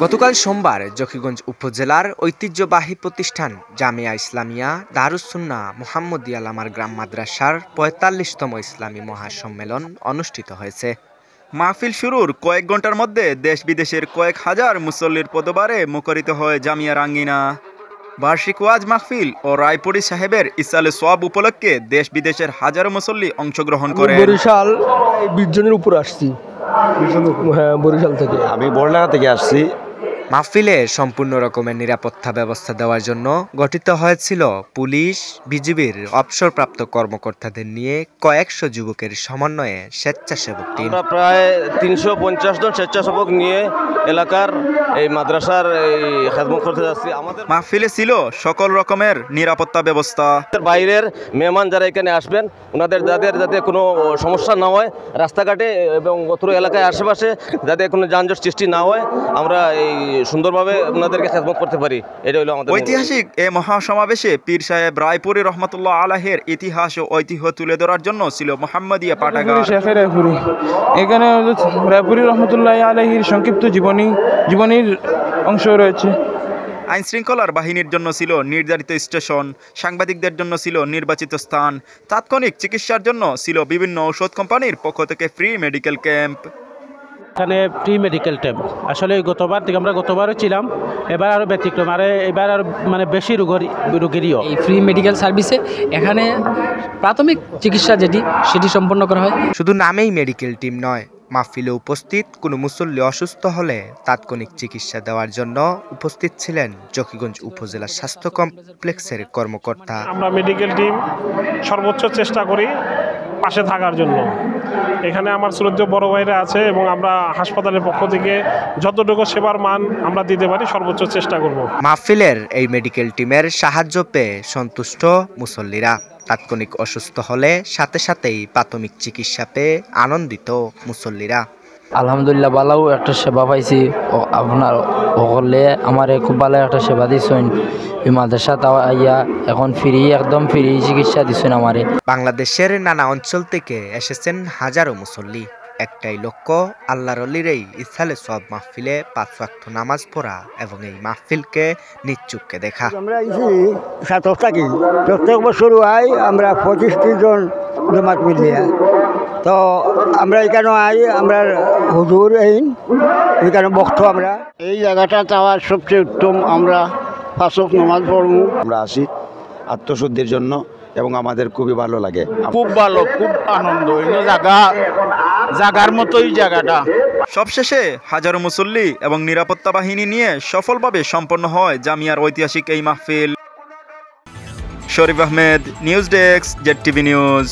গতকাল সোমবার জকিগঞ্জ উপজেলার ঐতিহ্যবাহী প্রতিষ্ঠান জামিয়া ইসলামিয়া দারুস সুন্নাহ মুহাম্মদিয়া লামার গ্রাম মাদ্রাসার ৪৫তম ইসলামী মহাসম্মেলন অনুষ্ঠিত হয়েছে। মাহফিল শুরুর কয়েক ঘন্টার মধ্যে দেশ বিদেশের কয়েক হাজার মুসল্লির পদবারে মুখরিত হয় জামিয়ার আঙ্গিনা। বার্ষিক ওয়াজ মাহফিল ও রায়পুরি সাহেবের ইসালে সোয়াব উপলক্ষে দেশ বিদেশের হাজারো মুসল্লি অংশগ্রহণ করে। বরিশাল 20 জনের উপর আসছি। হ্যাঁ, বরিশাল থেকে। আমি বড়লাগা থেকে আসছি। মাহফিলে সম্পূর্ণ রকমের নিরাপত্তা ব্যবস্থা দেওয়ার জন্য গঠিত হয়েছিল পুলিশ, বিজিবির অবসরপ্রাপ্ত কর্মকর্তাদের নিয়ে কয়েকশো যুবকের সমন্বয়ে স্বেচ্ছাসেবক টিম। আমরা প্রায় 350 জন স্বেচ্ছাসেবক নিয়ে এলাকার এই মাদ্রাসার এই খেদমত করতে যাচ্ছি। আমাদের মাহফিলে ছিল সকল রকমের নিরাপত্তা ব্যবস্থা। বাইরের মেহমান যারা এখানে আসবেন ওনাদের যাতে কোনো সমস্যা না হয়, রাস্তাঘাটে এবং অত্র এলাকায় আশেপাশে যাতে কোনো যানজট সৃষ্টি না হয়, আমরা এই সুন্দরভাবে ওনাদেরকে খেদমত করতে পারি। এটা হলো আমাদের ঐতিহাসিক এই মহাসমাবেশে পীর সাহেব রায়পুরি রহমতুল্লাহ আলাইহির ইতিহাস ও ঐতিহ্য তুলে ধরার জন্য ছিল মুহাম্মদিয়া পাঠাগার। এখানে রায়পুরি রহমতুল্লাহ আলাইহির সংক্ষিপ্ত জীবনীর অংশ রয়েছে। আইন শৃঙ্খলার বাহিনীর জন্য ছিল নির্ধারিত স্টেশন, সাংবাদিকদের জন্য ছিল নির্বাচিত স্থান, তাৎক্ষণিক চিকিৎসার জন্য ছিল বিভিন্ন ঔষধ কোম্পানির পক্ষ থেকে ফ্রি মেডিকেল ক্যাম্প। এখানে প্রি মেডিকেল ক্যাম্প আসলে গতবারও ছিলাম, এবার আরও ব্যতিক্রম, এবার আর মানে বেশি রোগীরও এই ফ্রি মেডিকেল সার্ভিসে এখানে প্রাথমিক চিকিৎসা সেটি সম্পন্ন করা হয়। শুধু নামেই মেডিকেল টিম নয়, মাহফিলে উপস্থিত কোনো মুসল্লি অসুস্থ হলে তাৎক্ষণিক চিকিৎসা দেওয়ার জন্য উপস্থিত ছিলেন জকিগঞ্জ উপজেলা স্বাস্থ্য কমপ্লেক্সের কর্মকর্তা। আমরা মেডিকেল টিম সর্বোচ্চ চেষ্টা করি পাশে থাকার জন্য। এখানে আমার শ্রদ্ধেয় বড় ভাইরা আছে এবং আমরা হাসপাতালের পক্ষ থেকে যতটুকু সেবার মান আমরা দিতে পারি সর্বোচ্চ চেষ্টা করব। মাহফিলের এই মেডিকেল টিমের সাহায্য পেয়ে সন্তুষ্ট মুসল্লিরা। তাৎক্ষণিক অসুস্থ হলে সাথে সাথেই প্রাথমিক চিকিৎসা পেয়ে আনন্দিত মুসল্লিরা। আলহামদুলিল্লাহ ভালো একটা সেবা পাইছি। আপনার হলে আমার খুব ভালো একটা সেবা দিচ্ছেন এই মাদ্রাসা আইয়া, এখন একদম ফ্রি চিকিৎসা দিচ্ছেন আমারে। বাংলাদেশের নানা অঞ্চল থেকে এসেছেন হাজারো মুসল্লি। একটাই লক্ষ্য, আল্লাহর অলির এই ইসালে সওয়াব মাহফিলে 5 ওয়াক্ত নামাজ পড়া এবং এই মাহফিলকে নিজ চোখে দেখা। আমরা থাকি প্রত্যেক বছর আমরা 25-30 জন জমাত মিলিয়া, তো আমরা এখানে আমরা হুজুর এখানে বক্ত। আমরা এই জায়গাটা যাওয়ার সবচেয়ে উত্তম। আমরা 5 ওয়াক্ত নামাজ পড়ব। আমরা আসি আত্মশুদ্ধির জন্য এবং আমাদের খুবই ভালো লাগে। খুব ভালো, খুব আনন্দ। জাগার মতোই জায়গাটা। সবশেষে হাজারো মুসল্লি এবং নিরাপত্তা বাহিনী নিয়ে সফলভাবে সম্পন্ন হয় জামিয়ার ঐতিহাসিক এই মাহফিল। Sharif Ahmed, news desk, Z TV news.